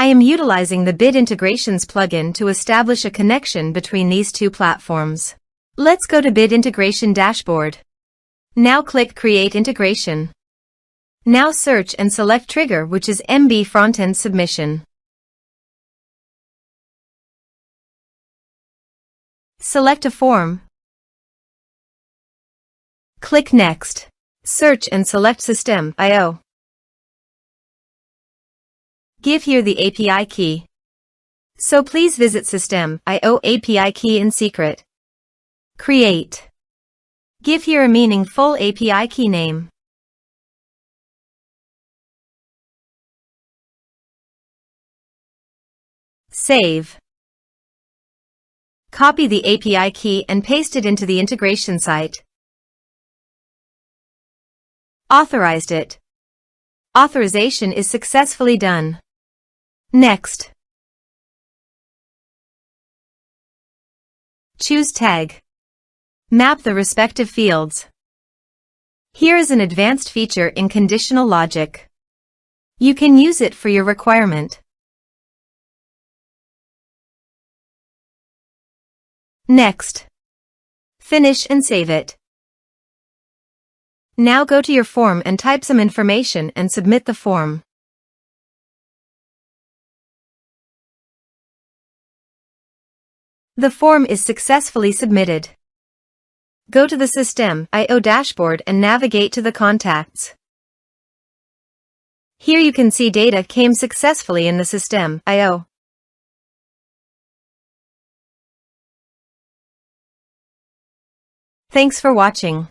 I am utilizing the Bit Integrations plugin to establish a connection between these two platforms. Let's go to Bit Integration Dashboard. Now click Create Integration. Now search and select trigger, which is MB Frontend Submission. Select a form. Click Next. Search and select System.io. Give here the API key. So please visit System.io API key in secret. Create. Give here a meaningful API key name. Save. Copy the API key and paste it into the integration site. Authorized it. Authorization is successfully done. Next. Choose tag. Map the respective fields. Here is an advanced feature in conditional logic. You can use it for your requirement. Next. Finish and save it. Now go to your form and type some information and submit the form. The form is successfully submitted. Go to the System.io dashboard and navigate to the contacts. Here you can see data came successfully in the System.io. Thanks for watching.